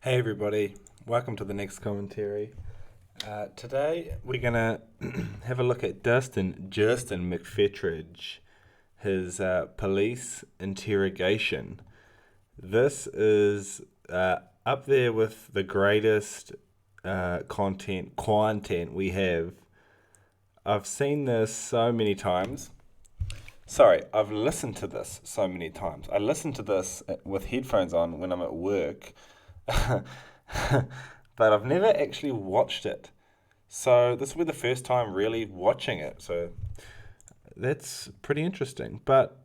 Hey everybody, welcome to the next commentary. Today we're gonna have a look at Justin Mcphetridge, his police interrogation. This is up there with the greatest content we have. I've seen this so many times. Sorry, I've listened to this so many times. I listen to this with headphones on when I'm at work. But I've never actually watched it. So this will be the first time really watching it. So that's pretty interesting. But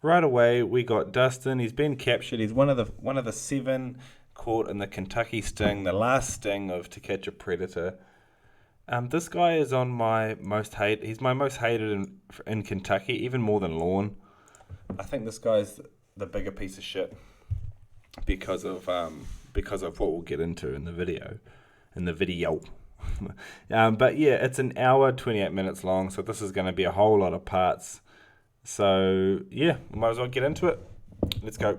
right away we got Dustin. He's been captured. He's one of the 7 caught in the Kentucky sting, the last sting of To Catch a Predator. This guy is on my most hate. He's my most hated in Kentucky, even more than Lorne. I think this guy's the bigger piece of shit because of what we'll get into in the video. But yeah, it's an hour 28 minutes long, so this is going to be a whole lot of parts. So yeah, might as well get into it. Let's go.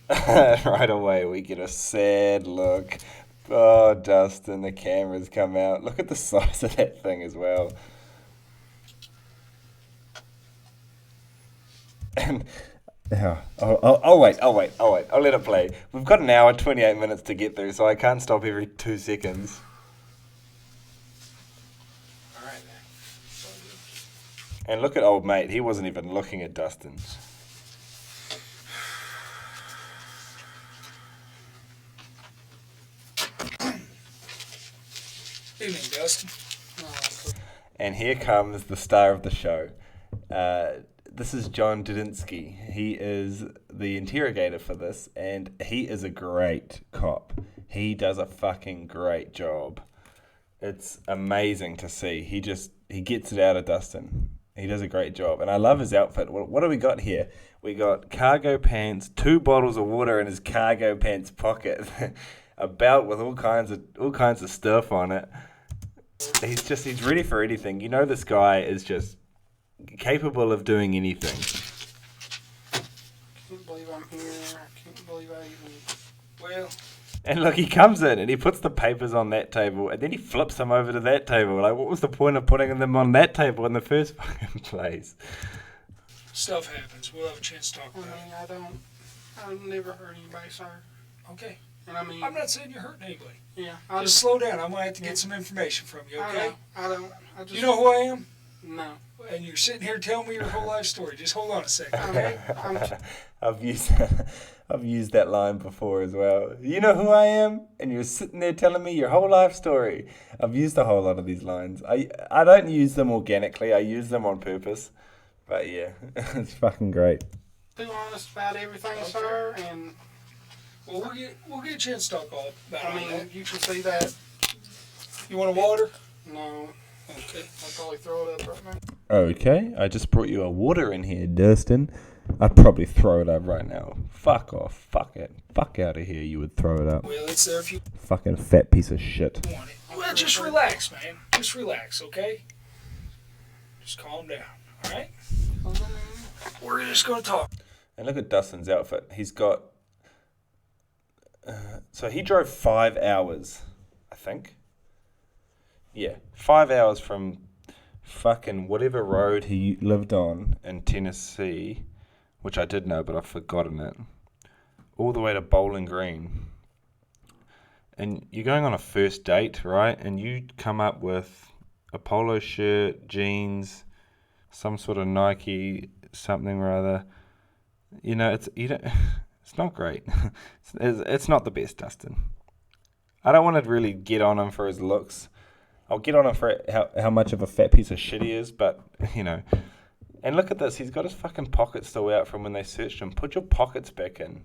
Right away we get a sad look. Oh, Dustin, the cameras come out. Look at the size of that thing as well. And I'll wait. I'll let it play. We've got an hour, 28 minutes to get through, so I can't stop every 2 seconds. All right, man. And look at old mate. He wasn't even looking at Dustin. Evening, Dustin. And here comes the star of the show. This is John Dudinsky. He is the interrogator for this, and he is a great cop. He does a fucking great job. It's amazing to see. He gets it out of Dustin. He does a great job, and I love his outfit. What do we got here? We got cargo pants, 2 bottles of water in his cargo pants pocket, a belt with all kinds of stuff on it. He's ready for anything. You know, this guy is just capable of doing anything. Can't believe I'm here. I can't believe I even... Well... And look, he comes in and he puts the papers on that table and then he flips them over to that table. Like, what was the point of putting them on that table in the first fucking place? Stuff happens. We'll have a chance to talk about it. I've never hurt anybody, sir. Okay. And I'm not saying you're hurting anybody. Yeah. Just slow down. I'm going to have to get some information from you, okay? I don't. You know who I am? No. And you're sitting here telling me your whole life story. Just hold on a second. I've used that line before as well. You know who I am? And you're sitting there telling me your whole life story. I've used a whole lot of these lines. I don't use them organically. I use them on purpose. But yeah, it's fucking great. Too honest about everything, sir, and... Well, we'll get a chance to talk all about that. You can see that. You want a water? No. Okay. I'll probably throw it up right now. Okay, I just brought you a water in here, Dustin. I'd probably throw it up right now. Fuck off. Fuck it. Fuck out of here, you would throw it up. Well, it's there if you Fucking fat piece of shit. want it. Well, just relax, man. Just relax, okay? Just calm down, all right? We're just going to talk. And look at Dustin's outfit. He's got... so he drove 5 hours, I think. Yeah, 5 hours from fucking whatever road he lived on in Tennessee, which I did know, but I've forgotten it, all the way to Bowling Green. And you're going on a first date, right? And you come up with a polo shirt, jeans, some sort of Nike, something or other. You know, it's not great. It's not the best, Dustin. I don't want to really get on him for his looks. I'll get on him for how much of a fat piece of shit he is, but, you know. And look at this. He's got his fucking pockets still out from when they searched him. Put your pockets back in.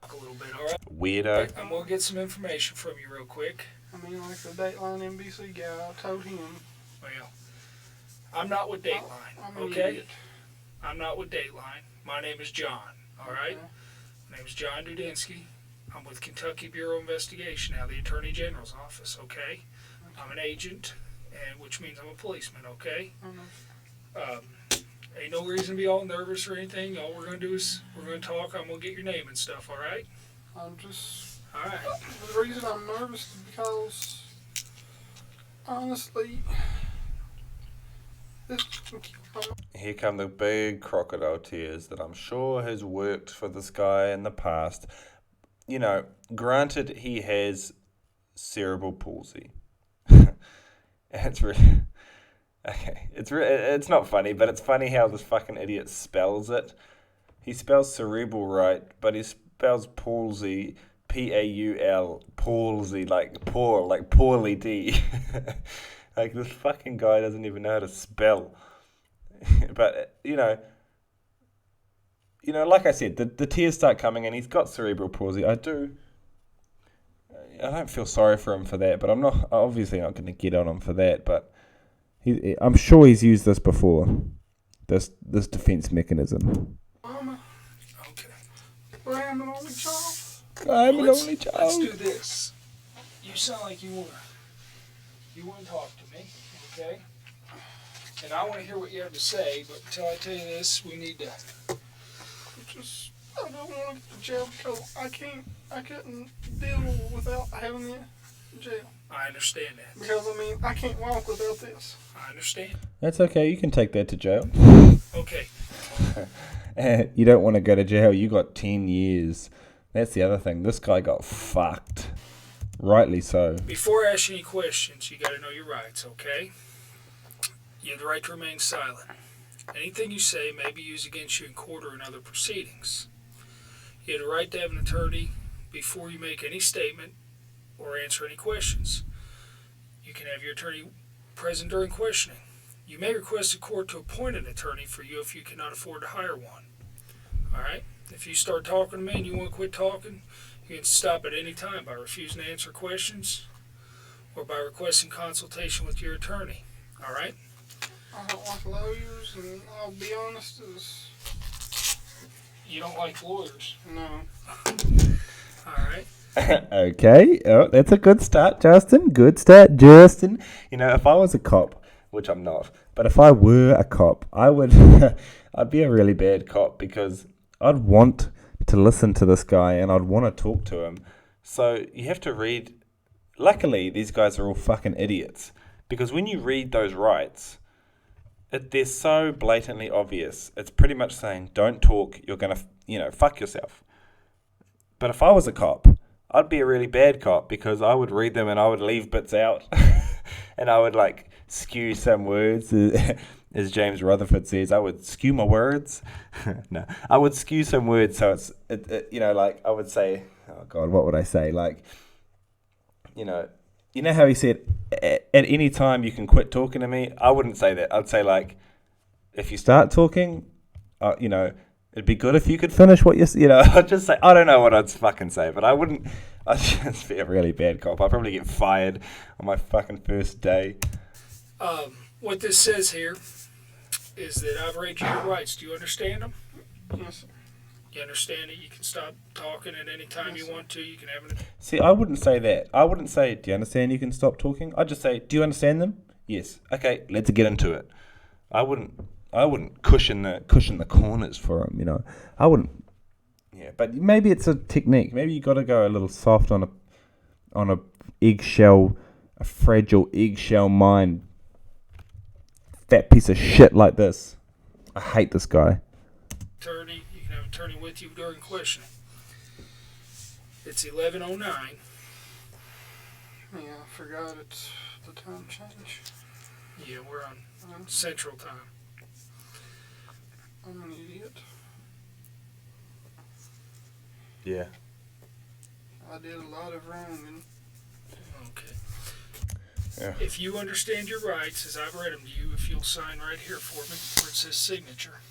A little bit, all right? Weirdo. I'm going to get some information from you real quick. Like the Dateline NBC guy, I told him. Well, I'm not with Dateline, I'm an okay? idiot. I'm not with Dateline. My name is John, all right? My name is John Dudinsky. I'm with Kentucky Bureau of Investigation, now the Attorney General's office, okay? I'm an agent, and which means I'm a policeman, okay? Ain't no reason to be all nervous or anything. All we're going to do is we're going to talk. I'm going to get your name and stuff, all right? I'm just... All right. The reason I'm nervous is because, honestly, here come the big crocodile tears that I'm sure has worked for this guy in the past. You know, granted he has cerebral palsy. It's really... Okay, it's not funny, but it's funny how this fucking idiot spells it. He spells cerebral right, but he spells palsy, P-A-U-L, palsy, like poor, like poorly D. Like, this fucking guy doesn't even know how to spell. But, you know, like I said, the tears start coming, and he's got cerebral palsy. I don't feel sorry for him for that, but I'm obviously not going to get on him for that, but I'm sure he's used this before, this defense mechanism. Mama. Okay. Well, I'm an only child. I'm an only child. Let's do this. You sound like you wanna talk to me, okay? And I want to hear what you have to say, but until I tell you this, we need to... I don't want to get to jail because I couldn't deal without having you in jail. I understand that. Because, I can't walk without this. I understand. That's okay, you can take that to jail. Okay. You don't want to go to jail, you got 10 years. That's the other thing, this guy got fucked. Rightly so. Before I ask you any questions, you got to know your rights, okay? You have the right to remain silent. Anything you say may be used against you in court or in other proceedings. You have the right to have an attorney before you make any statement or answer any questions. You can have your attorney present during questioning. You may request a court to appoint an attorney for you if you cannot afford to hire one. All right? If you start talking to me and you want to quit talking, you can stop at any time by refusing to answer questions or by requesting consultation with your attorney. All right? I don't like lawyers, and I'll be honest, You don't like lawyers? No. All right. Okay. Oh, that's a good start, Justin. Good start, Justin. You know, if I was a cop, which I'm not, but if I were a cop, I would, I'd be a really bad cop because I'd want to listen to this guy and I'd want to talk to him. So you have to read. Luckily, these guys are all fucking idiots because when you read those rights, they're so blatantly obvious. It's pretty much saying, don't talk, you're going to, fuck yourself. But if I was a cop, I'd be a really bad cop because I would read them and I would leave bits out. And I would, skew some words. As James Rutherford says, I would skew my words. No, I would skew some words so I would say, oh God, what would I say? You know how he said, at any time you can quit talking to me? I wouldn't say that. I'd say, if you start talking, it'd be good if you could finish what I'd just say, I don't know what I'd fucking say, but I'd just be a really bad cop. I'd probably get fired on my fucking first day. What this says here is that I've read you your rights. Do you understand them? Yes, sir. You understand it? You can stop talking at any time you want to. You can have See, I wouldn't say that. I wouldn't say, do you understand you can stop talking? I'd just say, do you understand them? Yes. Okay, let's get into it. I wouldn't cushion the corners for him, I wouldn't. Yeah, but maybe it's a technique. Maybe you got to go a little soft on a fragile eggshell mind. Fat piece of shit like this. I hate this guy. Attorney, you can have an attorney with you during questioning. It's 11:09. Yeah, I forgot it's the time change. Yeah, we're on Central Time. I'm an idiot. Yeah. I did a lot of wrong. Okay. Yeah. If you understand your rights, as I've read them to you, if you'll sign right here for me, where it says signature.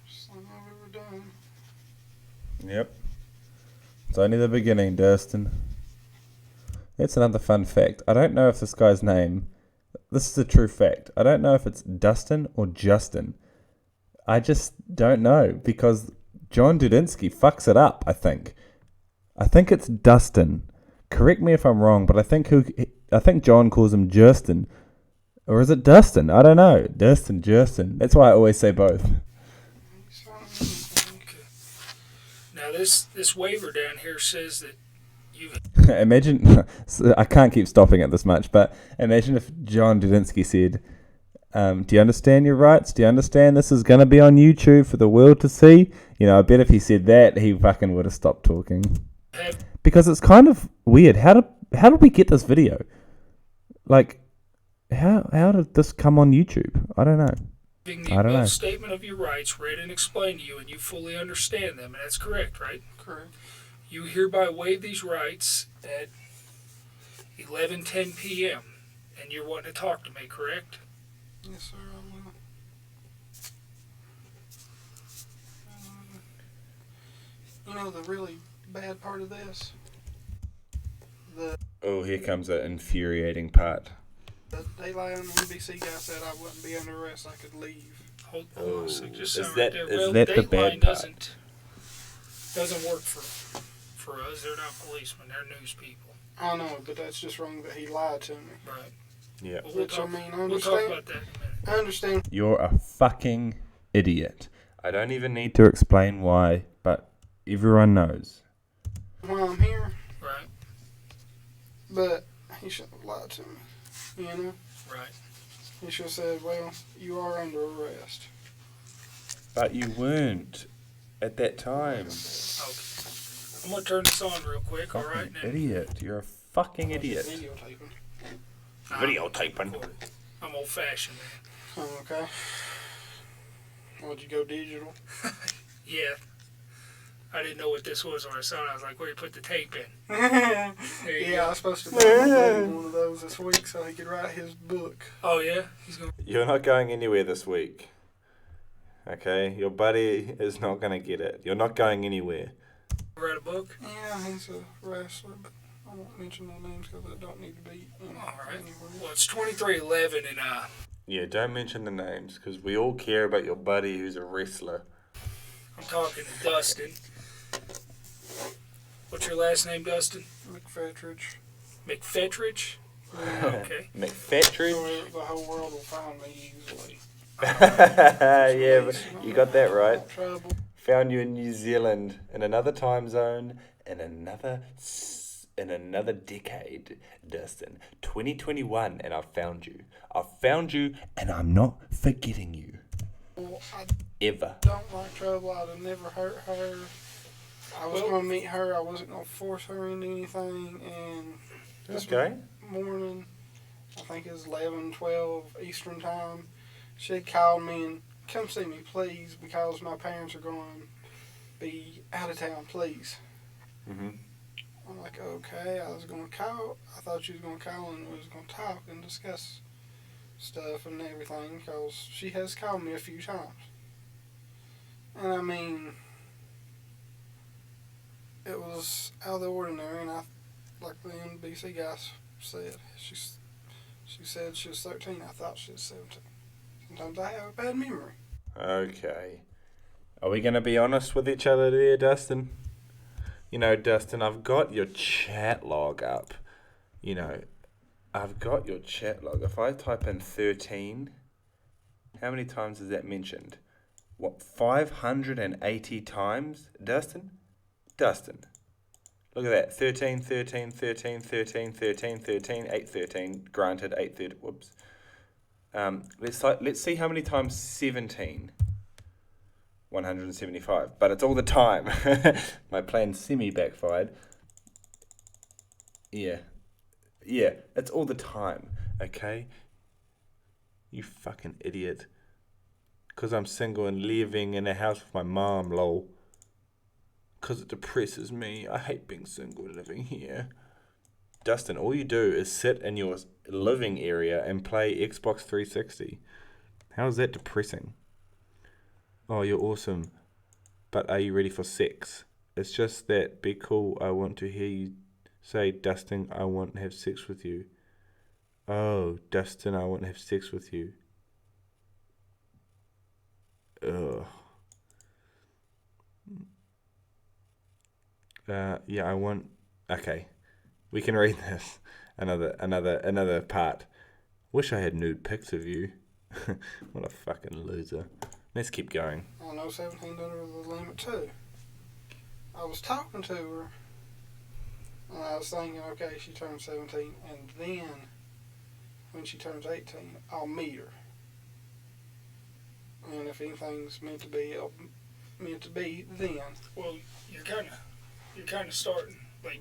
Something I've ever done. Yep. It's only the beginning, Dustin. That's another fun fact. I don't know if this guy's name... This is a true fact. I don't know if it's Dustin or Justin. I just don't know because John Dudinsky fucks it up, I think. I think it's Dustin correct me if I'm wrong, but I think John calls him Justin. Or is it Dustin? I don't know. Dustin, Justin. That's why I always say both. Okay. Now this waiver down here says that you've... Imagine, I can't keep stopping at this much, but imagine if John Dudinsky said, do you understand your rights? Do you understand this is going to be on YouTube for the world to see? You know, I bet if he said that, he fucking would have stopped talking. Because it's kind of weird. How did we get this video? Like, how did this come on YouTube? I don't know. I don't know. Statement of your rights read and explained to you, and you fully understand them, and that's correct, right? Correct. You hereby waive these rights at 11:10 p.m., and you're wanting to talk to me, correct? Yes, sir, I will. You know the really bad part of this? Oh, here comes an infuriating part. The Daylight on the NBC guy said I wouldn't be under arrest, I could leave. Hold on a second, just is right that, there. is Well, that the Dateline bad part? doesn't work for us. They're not policemen, they're news people. I know, but that's just wrong that he lied to me. Right. Yeah. Well, Which, I mean, I understand. We'll talk about that in a minute. I understand. You're a fucking idiot. I don't even need to explain why, but everyone knows. Why I'm here. Right. But he shouldn't have lied to me. You know? Right. He should have said, well, you are under arrest. But you weren't at that time. Okay. I'm going to turn this on real quick, Fucking alright? idiot. You're a fucking idiot. Videotaping. I'm old-fashioned, man. Oh, okay. Would you go digital? Yeah. I didn't know what this was when I saw it. I was like, where you put the tape in? Yeah, I was supposed to buy one of those this week so he could write his book. Oh, yeah? You're not going anywhere this week. Okay? Your buddy is not going to get it. You're not going anywhere. Write a book? Yeah, he's a wrestler, but I won't mention their names because they don't need to be Alright. Well, it's 2311 and Yeah, don't mention the names because we all care about your buddy who's a wrestler. I'm talking to Dustin. What's your last name, Dustin? Mcphetridge. Mcphetridge? Yeah. Okay. Mcphetridge? So the whole world will find me easily. Yeah, but you got that right. Trouble. Found you in New Zealand, in another time zone, in another decade, Dustin. 2021, and I found you. I found you, and I'm not forgetting you. Well, I Ever. don't like trouble. I'd have never hurt her. I was going to meet her. I wasn't going to force her into anything. And this morning, I think it was 11:12 Eastern time, she had called me and, come see me, please, because my parents are going to be out of town, please. Mm-hmm. I'm like, okay. I was going to call. I thought she was going to call and we was going to talk and discuss stuff and everything because she has called me a few times. And I mean, it was out of the ordinary, and like the NBC guy said, she said she was 13. I thought she was 17. Sometimes I have a bad memory. Okay. Are we going to be honest with each other there, Dustin? You know, Dustin, I've got your chat log up. You know, I've got your chat log. If I type in 13, how many times is that mentioned? What, 580 times, Dustin? Dustin. Look at that. 13, 13, 13, 13, 13, 13, 8, 13. Granted, 8, 13. Whoops. Let's see how many times 17. 175. But it's all the time. My plan semi-backfired. Yeah. Yeah, it's all the time. Okay? You fucking idiot. Because I'm single and living in a house with my mom, lol. Because it depresses me. I hate being single and living here. Dustin, all you do is sit in your living area and play Xbox 360. How is that depressing? Oh, you're awesome. But are you ready for sex? It's just that, be cool, I want to hear you say, Dustin, I want to have sex with you. Oh, Dustin, I want to have sex with you. Ugh. Yeah, I want... Okay. We can read this. Another part. Wish I had nude pics of you. What a fucking loser. Let's keep going. I know 17's under the limit too. I was talking to her, and I was thinking, okay, she turned 17, and then when she turns 18, I'll meet her. And if anything's meant to be, then. Well, you're kind of starting like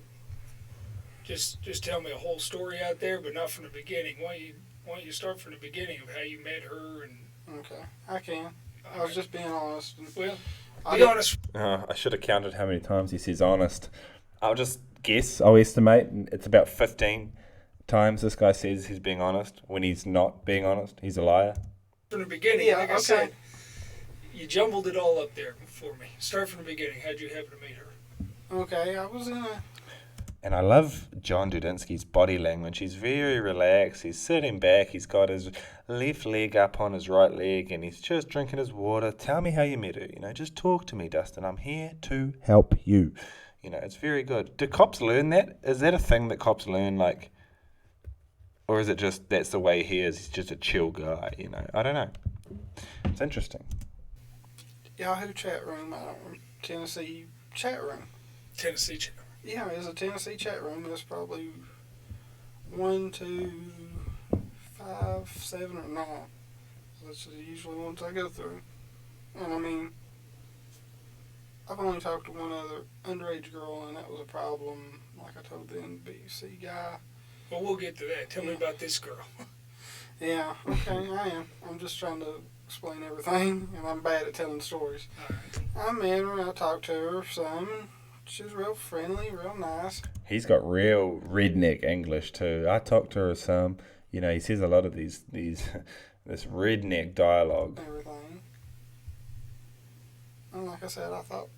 just tell me a whole story out there, but not from the beginning. Why don't you start from the beginning of how you met her and? Okay, I can. I was just being honest. Well, be honest. I should have counted how many times he says honest. I'll just guess. I'll estimate. It's about 15 times this guy says he's being honest. When he's not being honest, he's a liar. From the beginning, yeah, like I said, you jumbled it all up there for me. Start from the beginning. How'd you happen to meet her? Okay, I was in a... And I love John Dudinsky's body language. He's very relaxed. He's sitting back. He's got his left leg up on his right leg, and he's just drinking his water. Tell me how you met her. Just talk to me, Dustin. I'm here to help you. It's very good. Do cops learn that? Is that a thing that cops learn, like, or is it just that's the way he is? He's just a chill guy, I don't know. It's interesting. Yahoo chat room. Tennessee chat room. Tennessee chat room. Yeah, it's a Tennessee chat room. There's probably 1, 2, 5, 7, or 9. That's usually ones I go through. And I mean, I've only talked to one other underage girl, and that was a problem, like I told the NBC guy. Well, we'll get to that. Tell me about this girl. Yeah, okay, I am. I'm just trying to explain everything, and I'm bad at telling stories. All right. I met her, I talked to her some. She was real friendly, real nice. He's got real redneck English too. I talked to her some. He says a lot of these this redneck dialogue. Everything. And like I said, I thought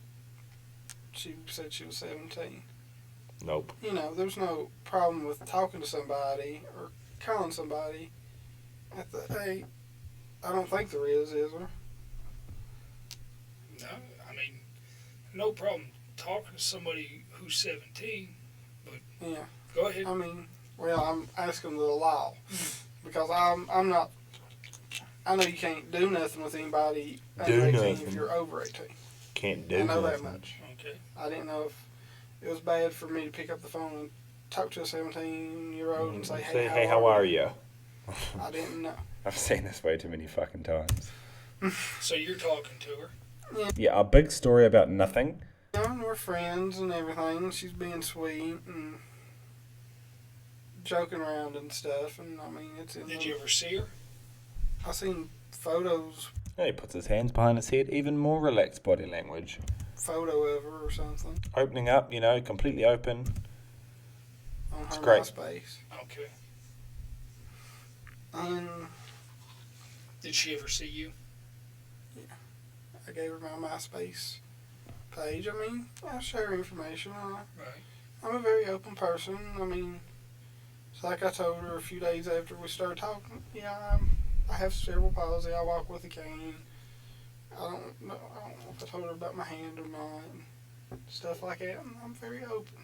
she said she was 17. Nope. There's no problem with talking to somebody or calling somebody at the age. I don't think there is there? No, I mean, no problem talking to somebody who's 17, but yeah. Go ahead. I mean, well, I'm asking the law because I'm not. I know you can't do nothing with anybody under 18 if you're over 18. Can't do I know nothing. that much. Okay. I didn't know if it was bad for me to pick up the phone and talk to a 17-year-old and say, hey, how are you? I didn't know. I've seen this way too many fucking times. So you're talking to her? Yeah, a big story about nothing. And we're friends and everything. She's being sweet and joking around and stuff. And I mean, it's in. Did you ever see her? I seen photos. Yeah, he puts his hands behind his head. Even more relaxed body language. Photo of her or something. Opening up, completely open. On her great. MySpace. Okay. And did she ever see you? Yeah. I gave her my MySpace page. I mean, I share information. Right. I'm a very open person. I mean, it's like I told her a few days after we started talking. Yeah, I have cerebral palsy. I walk with a cane. I don't know if I told her about my hand or not, and stuff like that. And I'm very open.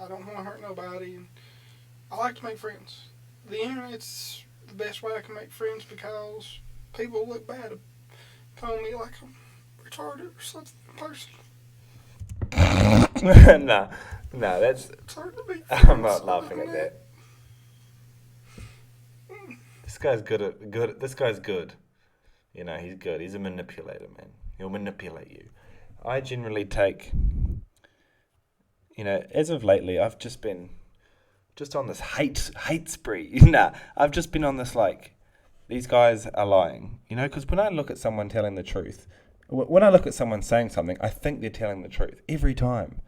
I don't want to hurt nobody. And I like to make friends. The internet's the best way I can make friends because people look bad upon me like I'm retarded or something in person. Nah, that's. It's hard to be I'm not laughing at that. This guy's good. This guy's good. He's good. He's a manipulator, man. He'll manipulate you. I generally take. As of lately, I've just been on this hate spree. I've just been on this these guys are lying. Because when I look at someone telling the truth, when I look at someone saying something, I think they're telling the truth every time.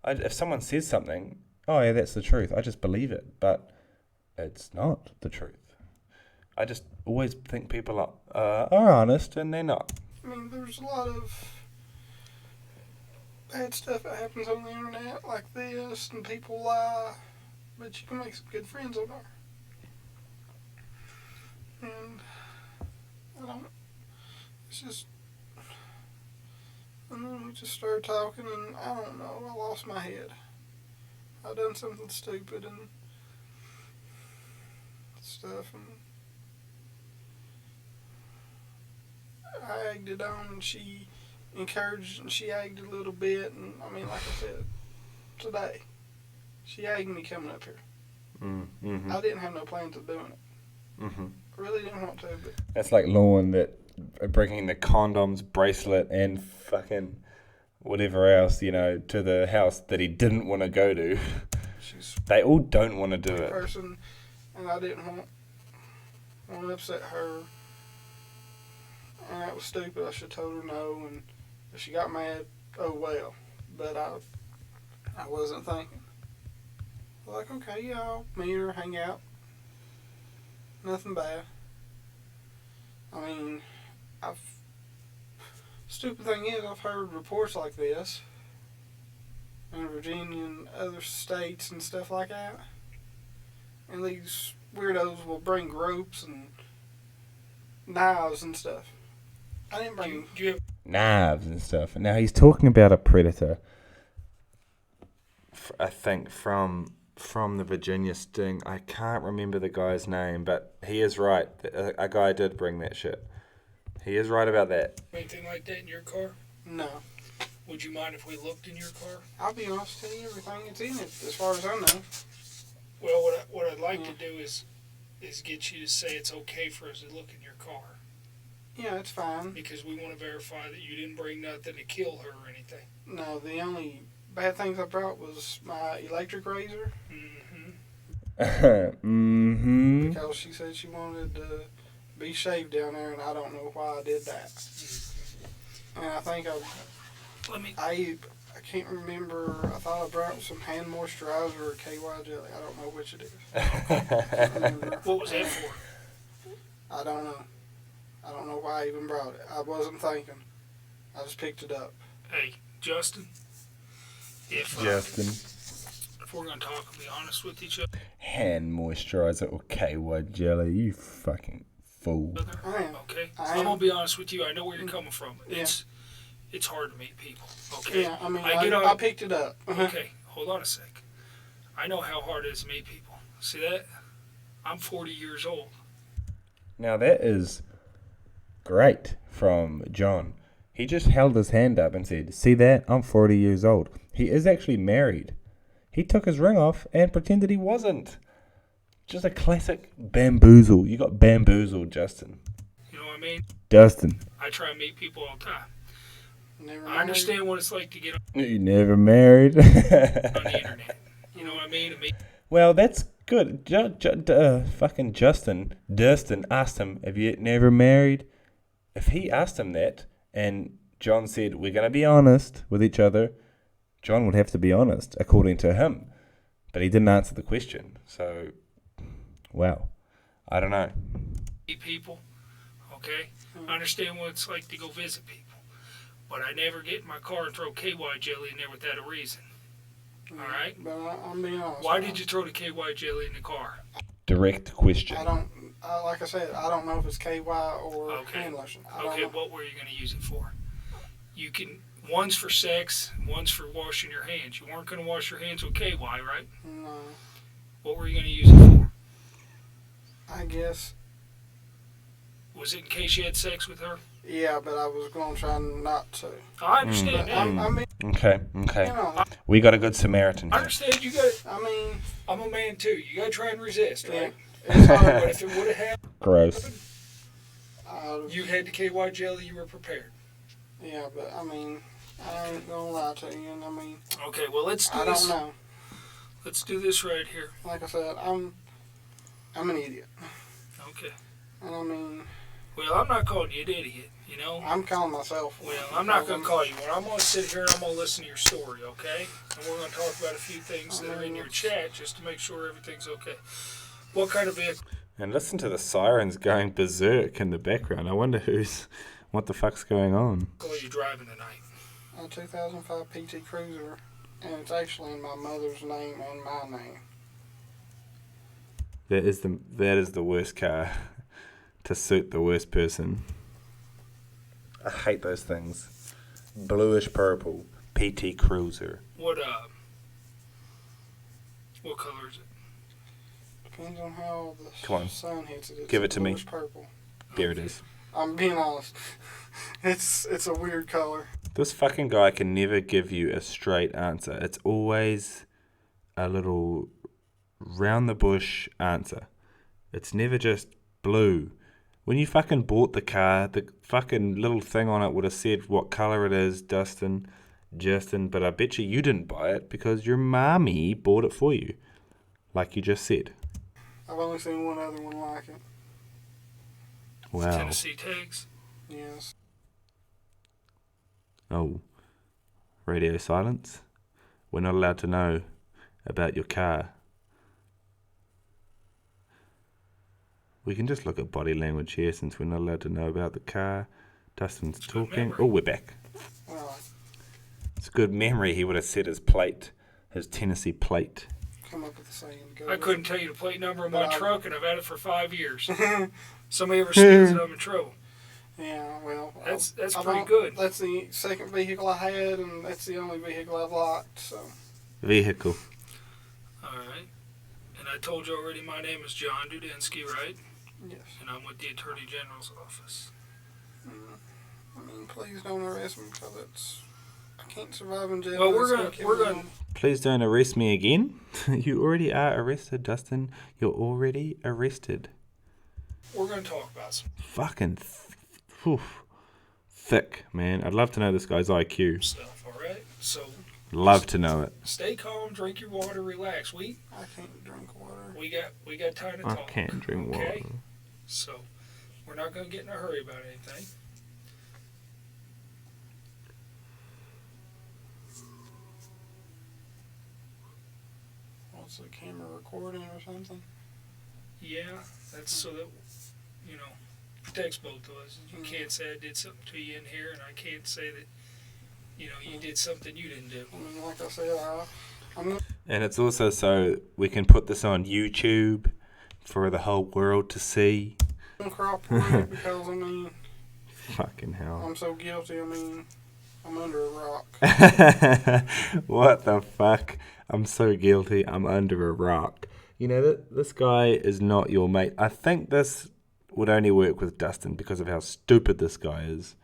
If someone says something, oh yeah, that's the truth. I just believe it, but it's not the truth. I just always think people are honest, and they're not. I mean, there's a lot of bad stuff that happens on the internet like this, and people lie, but you can make some good friends on there. And it's just, and then we just started talking, and I don't know, I lost my head. I done something stupid and stuff, and I egged it on, and she encouraged, and she egged a little bit, and I mean, like I said, today, she egged me coming up here. Mm-hmm. I didn't have no plans of doing it. Mm-hmm. I really didn't want to, but... That's like Lauren that bringing the condoms, bracelet, and fucking whatever else, you know, to the house that he didn't want to go to. They all don't want to do it. Person, and I didn't want to upset her. And that was stupid. I should have told her no, and if she got mad, oh well. But I wasn't thinking. Like, okay, yeah, I'll meet her, hang out. Nothing bad. I mean, stupid thing is, I've heard reports like this in Virginia and other states and stuff like that. And these weirdos will bring ropes and knives and stuff. I didn't bring knives and stuff. Now he's talking about a predator. I think from the Virginia sting. I can't remember the guy's name, but he is right. A guy did bring that shit. He is right about that. Anything like that in your car? No. Would you mind if we looked in your car? I'll be honest, tell you everything that's in it, as far as I know. Well, what I'd like to do is get you to say it's okay for us to look in your car. Yeah, it's fine. Because we want to verify that you didn't bring nothing to kill her or anything. No, the only bad things I brought was my electric razor. Mm-hmm. Because she said she wanted to be shaved down there, and I don't know why I did that. And I think I can't remember. I thought I brought some hand moisturizer or KY jelly. I don't know which it is. What was that for? I don't know. I don't know why I even brought it. I wasn't thinking. I just picked it up. Hey, Justin. If we're going to talk and be honest with each other. Hand moisturizer or KY jelly, you fucking fool. I am. Okay? I'm going to be honest with you. I know where you're coming from. Yeah. It's hard to meet people. Okay? Yeah, I mean, I picked it up. Okay, hold on a sec. I know how hard it is to meet people. See that? I'm 40 years old. Now that is great from John. He just held his hand up and said, "See that? I'm 40 years old." He is actually married. He took his ring off and pretended he wasn't. Just a classic bamboozle. You got bamboozled, Justin. You know what I mean? Dustin. I try and meet people all the time. Never I understand what it's like to get on You never married? the internet. You know what I mean? Well, that's good. Fucking Dustin asked him, "Have you never married?" If he asked him that and John said, "We're going to be honest with each other," John would have to be honest, according to him. But he didn't answer the question. So, well, I don't know. People, okay? I understand what it's like to go visit people. But I never get in my car and throw KY jelly in there without a reason. All right? But I'm being honest. Why did you throw the KY jelly in the car? Direct question. Like I said, I don't know if it's KY or hand lotion. Okay, what were you going to use it for? You can... One's for sex, one's for washing your hands. You weren't going to wash your hands with KY, right? No. What were you going to use it for? I guess. Was it in case you had sex with her? Yeah, but I was going to try not to. I understand that. I mean, Okay. You know, We got a good Samaritan here. I understand you got. I mean, I'm a man too. You got to try and resist, right? Yeah. It's hard, But if it would have happened, Gross. you had the KY jelly. You were prepared. Yeah, but I mean, I ain't gonna lie to you, and I mean. Okay, well let's do I this. don't know. Let's do this right here. Like I said, I'm an idiot, Okay. and I mean. Well, I'm not calling you an idiot. You know. I'm calling myself. Well, I'm not going to call you one. I'm going to sit here and I'm going to listen to your story, okay? And we're going to talk about a few things that are in your chat just to make sure everything's okay. What kind of vehicle? And listen to the sirens going berserk in the background. I wonder what the fuck's going on. Are you driving tonight? A 2005 PT Cruiser, and it's actually in my mother's name and my name. That is the worst car to suit the worst person. I hate those things. Bluish purple PT Cruiser. What What color is it? Depends on how the sun hits it. It's Give it to me. Purple. There it is. I'm being honest. It's a weird color. This fucking guy can never give you a straight answer. It's always a little round the bush answer. It's never just blue. When you fucking bought the car, the fucking little thing on it would have said what color it is, Justin, but I bet you didn't buy it because your mommy bought it for you, like you just said. I've only seen one other one like it. Wow. Tennessee tags? Yes. Oh, radio silence. We're not allowed to know about your car. We can just look at body language here since we're not allowed to know about the car. Dustin's talking. Oh, we're back. Well, It's good memory. He would have set his plate, his Tennessee plate. come up with the saying. I couldn't tell you the plate number of my truck, and I've had it for 5 years. Somebody ever steals it, I'm in trouble. Yeah, well, that's pretty good. That's the second vehicle I had, and that's the only vehicle I've locked. So. Vehicle. All right. And I told you already, my name is John Dudinsky, right? Yes. And I'm with the Attorney General's office. I mean, please don't arrest me because I can't survive in jail. Well, we're gonna. Please don't arrest me again. You already are arrested, Dustin. You're already arrested. We're gonna talk about some Fucking thick, man. I'd love to know this guy's IQ. stuff. All right. So. Love to know it. Stay calm. Drink your water. Relax. I can't drink water. We got time to talk. I can't drink okay? water. So, we're not gonna get in a hurry about anything. What's the camera recording or something? Yeah, that's so that, protects both of us. You can't say I did something to you in here, and I can't say that, you did something you didn't do. I mean, like I said, I'm not. And it's also so we can put this on YouTube for the whole world to see. Crop because, I mean, Fucking hell. I'm so guilty. I mean, I'm under a rock. What the fuck? I'm so guilty. I'm under a rock. You know, this guy is not your mate. I think this would only work with Dustin because of how stupid this guy is.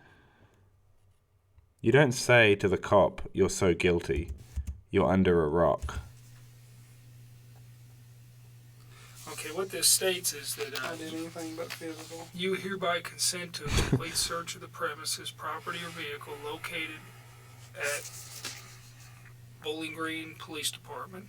You don't say to the cop, you're so guilty. You're under a rock. Okay, what this states is that I did anything but physical. you hereby consent to a complete search of the premises, property, or vehicle located at Bowling Green Police Department.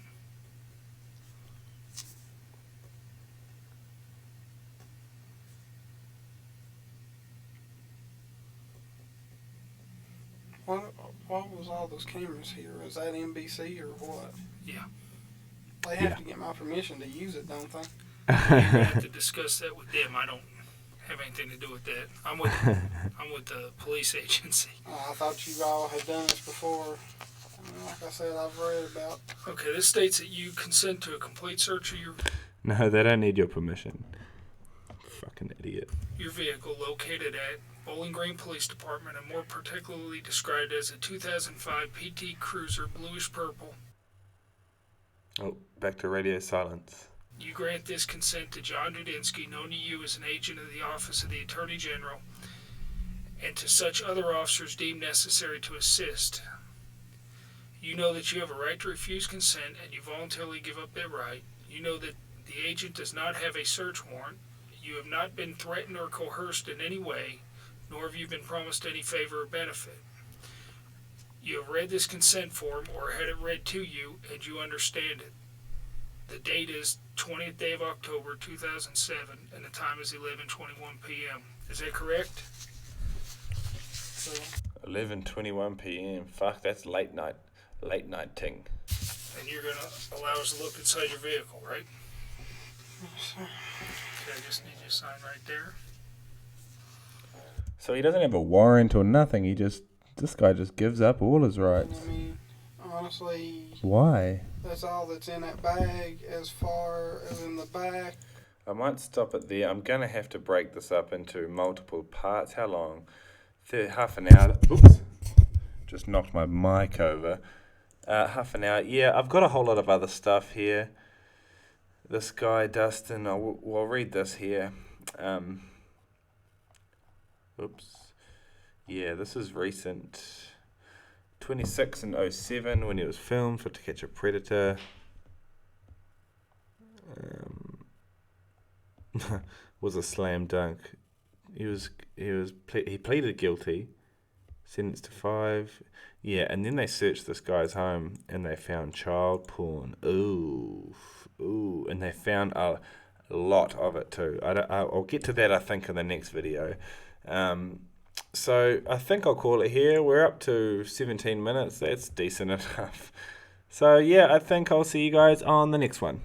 What was all those cameras here? Is that NBC or what? Yeah. They have to get my permission to use it, don't they? You have to discuss that with them. I don't have anything to do with that. I'm with the police agency. I thought you all had done this before. I mean, like I said, I've read about. Okay, this states that you consent to a complete search of No, they don't need your permission. Fucking idiot. your vehicle located at Bowling Green Police Department, and more particularly described as a 2005 PT Cruiser, bluish purple. Oh, back to radio silence. You grant this consent to John Dudinsky, known to you as an agent of the Office of the Attorney General, and to such other officers deemed necessary to assist. You know that you have a right to refuse consent, and you voluntarily give up that right. You know that the agent does not have a search warrant. You have not been threatened or coerced in any way, nor have you been promised any favor or benefit. You have read this consent form or had it read to you, and you understand it. The date is 20th day of October 2007, and the time is 11:21 p.m. Is that correct? So, 11:21 p.m. Fuck, that's late night ting. And you're going to allow us to look inside your vehicle, right? Okay, I just need you to sign right there. So he doesn't have a warrant or nothing. This guy just gives up all his rights. I mean, honestly, Why? that's all that's in that bag as far as in the back. I might stop it there. I'm going to have to break this up into multiple parts. How long? Half an hour. Oops. Just knocked my mic over. Half an hour. Yeah, I've got a whole lot of other stuff here. This guy, Dustin, I'll read this here. Oops. Yeah, this is recent. 26 and 07 when it was filmed for To Catch a Predator. Was a slam dunk. He pleaded guilty, sentenced to 5. Yeah, and then they searched this guy's home and they found child porn. Ooh, and they found a lot of it too. I'll get to that, I think, in the next video. So I think I'll call it here. We're up to 17 minutes. That's decent enough. So yeah, I think I'll see you guys on the next one.